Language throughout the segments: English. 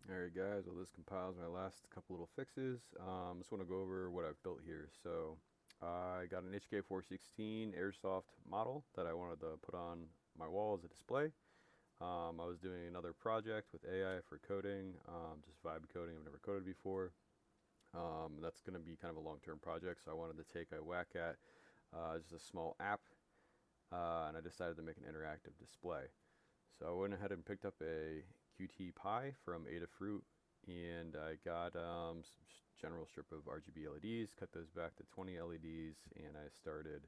Alright guys, well this compiles my last couple little fixes. Just want to go over what I've built here. So I got an HK416 airsoft model that I wanted to put on my wall as a display. I was doing another project with AI for coding, just vibe coding. I've never coded before. That's going to be kind of a long-term project, so I wanted to take a whack at just a small app, and I decided to make an interactive display. So I went ahead and picked up a QT Pi from Adafruit, and I got general strip of RGB LEDs, cut those back to 20 LEDs, and I started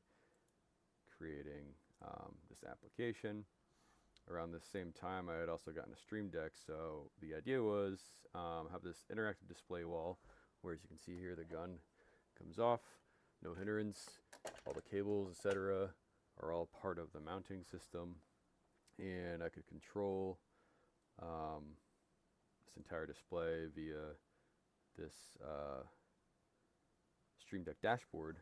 creating this application. Around the same time, I had also gotten a Stream Deck, so the idea was have this interactive display wall, where as you can see here, the gun comes off, no hindrance, all the cables, etc., are all part of the mounting system, and I could control this entire display via this Stream Deck dashboard,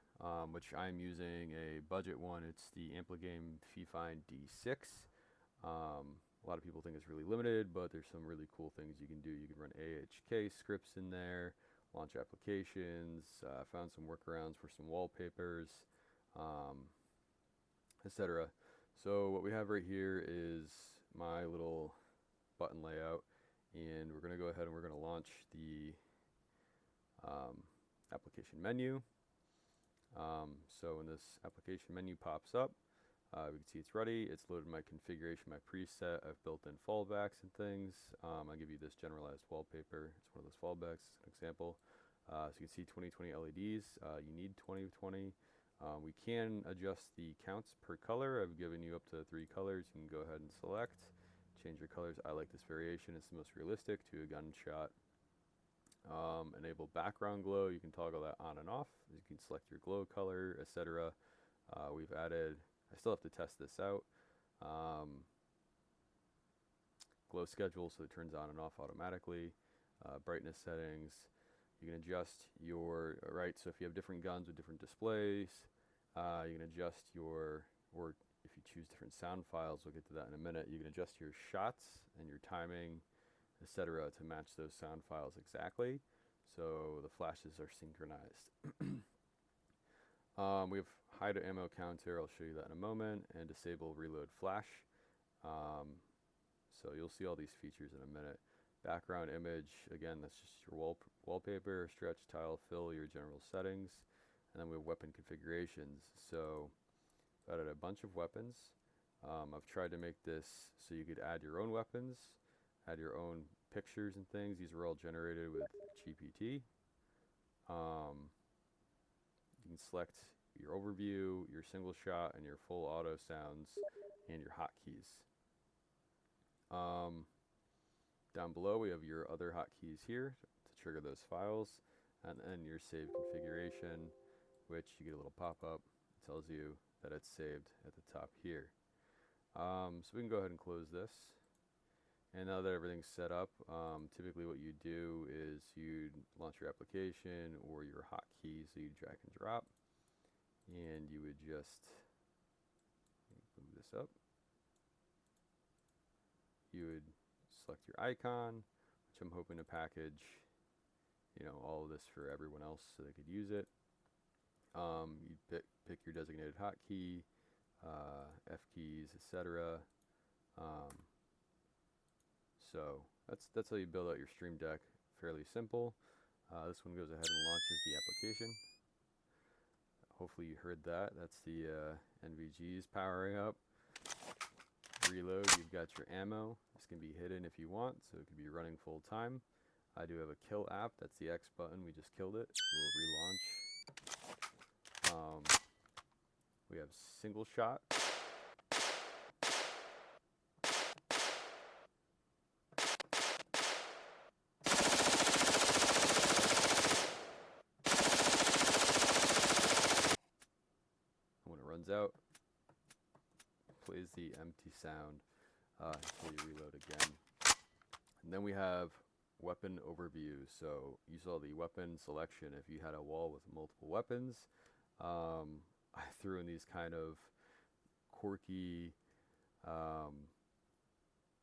which I'm using a budget one. It's the Amplagame Fifine D6. A lot of people think it's really limited, but there's some really cool things you can do. You can run AHK scripts in there, launch applications, found some workarounds for some wallpapers, um, etc. So what we have right here is my little button layout, and we're going to go ahead and we're going to launch the um, application menu. So when this application menu pops up, we can see it's ready. It's loaded my configuration, my preset. I've built in fallbacks and things. I'll give you this generalized wallpaper. It's one of those fallbacks, an example. So you can see 2020 LEDs. You need 2020. We can adjust the counts per color. I've given you up to 3 colors. You can go ahead and select, change your colors. I like this variation. It's the most realistic to a gunshot. Enable background glow. You can toggle that on and off. You can select your glow color, etc. We've added, I still have to test this out, glow schedule, so it turns on and off automatically. Brightness settings. You can adjust your, right, so if you have different guns with different displays, you can adjust your, or if you choose different sound files, we'll get to that in a minute, you can adjust your shots and your timing, etc., to match those sound files exactly, so the flashes are synchronized. We have hide ammo counter, I'll show you that in a moment, and disable reload flash. So you'll see all these features in a minute. Background image, again, that's just your wallpaper, stretch, tile, fill, your general settings. And then we have weapon configurations. So I've added a bunch of weapons. I've tried to make this so you could add your own weapons, add your own pictures and things. These were all generated with GPT. You can select your overview, your single shot, and your full auto sounds, and your hotkeys. Down below we have your other hotkeys here to trigger those files, and then your save configuration, which you get a little pop-up. It tells you that it's saved at the top here. So we can go ahead and close this. And now that everything's set up, typically what you do is you launch your application or your hotkey, so you drag and drop, and you would just move this up. You would select your icon, which I'm hoping to package, all of this for everyone else so they could use it. You pick your designated hotkey, F keys, etc. So that's how you build out your Stream Deck. Fairly simple. This one goes ahead and launches the application. Hopefully you heard that. That's the NVGs powering up. Reload, you've got your ammo. This can be hidden if you want, so it could be running full time. I do have a kill app. That's the X button. We just killed it. So we'll relaunch. We have single shot. When it runs out, plays the empty sound until you reload again. And then we have weapon overview. So you saw the weapon selection. If you had a wall with multiple weapons, I threw in these kind of quirky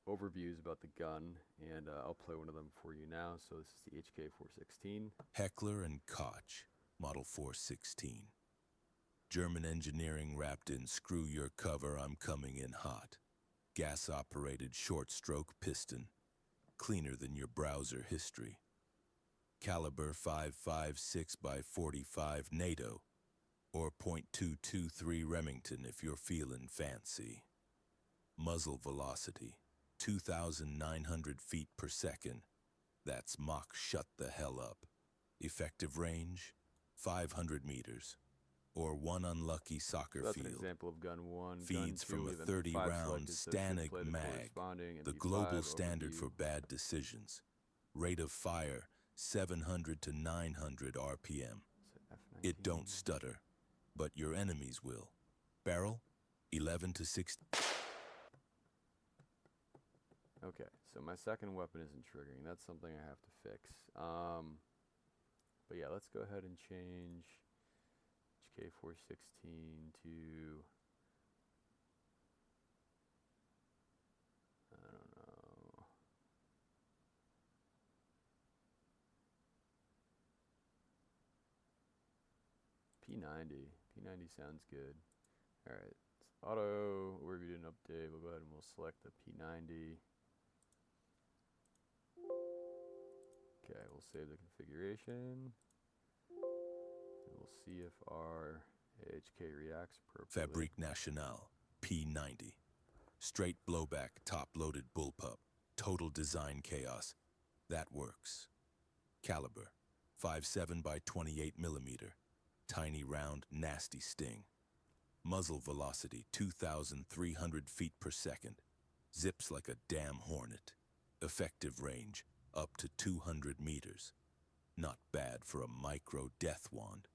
overviews about the gun, and I'll play one of them for you now. So this is the HK416. Heckler and Koch, Model 416. German engineering wrapped in screw your cover, I'm coming in hot. Gas-operated short-stroke piston, cleaner than your browser history. Caliber 5.56 by 45 NATO, or .223 Remington if you're feeling fancy. Muzzle velocity, 2,900 feet per second. That's Mach shut the hell up. Effective range, 500 meters, or one unlucky soccer So that's an field. example of gun 1. Feeds gun 2, from a we have 30-round MP5 selected, so it should Stanig play the mag, corresponding the MP5 global standard overview. for bad decisions. Rate of fire, 700 to 900 RPM. So It don't F19. stutter, but your enemies will. Barrel, 11 to 16. Okay, so my second weapon isn't triggering. That's something I have to fix. But yeah, let's go ahead and change HK416 to, I don't know, P90. P90 sounds good. All right, auto, we're going to do an update. We'll go ahead and we'll select the P90. Okay, we'll save the configuration. And we'll see if our AHK reacts appropriately. Fabrique Nationale, P90. Straight blowback, top-loaded bullpup. Total design chaos. That works. Caliber, 5.7 by 28 millimeter. Tiny round, nasty sting. Muzzle velocity, 2,300 feet per second. Zips like a damn hornet. Effective range, up to 200 meters. Not bad for a micro death wand.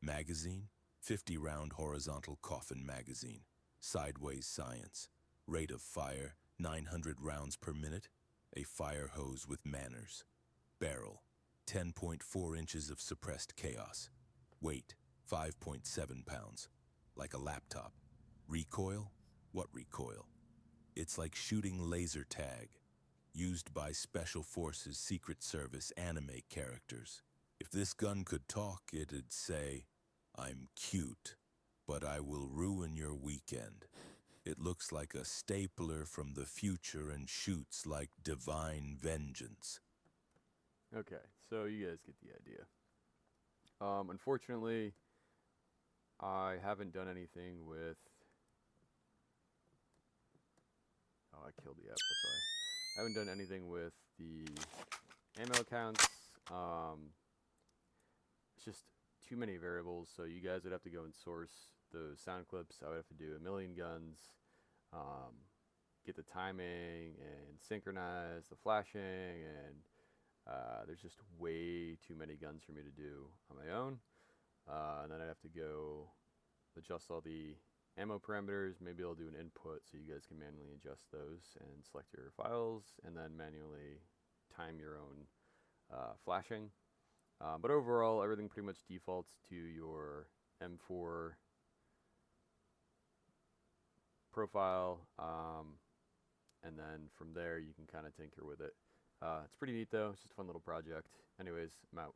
Magazine, 50-round horizontal coffin magazine. Sideways science. Rate of fire, 900 rounds per minute. A fire hose with manners. Barrel, 10.4 inches of suppressed chaos. Weight, 5.7 pounds. Like a laptop. Recoil? What recoil? It's like shooting laser tag. Used by Special Forces Secret Service anime characters. If this gun could talk, it'd say, I'm cute, but I will ruin your weekend. It looks like a stapler from the future and shoots like divine vengeance. Okay, so you guys get the idea. Unfortunately, I haven't done anything with... Oh, I killed the app, that's why. I haven't done anything with the ammo counts. It's just too many variables, so you guys would have to go and source those sound clips. I would have to do a million guns, get the timing and synchronize the flashing, and there's just way too many guns for me to do on my own. And then I'd have to go adjust all the ammo parameters. Maybe I'll do an input so you guys can manually adjust those and select your files, and then manually time your own flashing. But overall, everything pretty much defaults to your M4 profile, and then from there you can kind of tinker with it. It's pretty neat though. It's just a fun little project. Anyways, I'm out.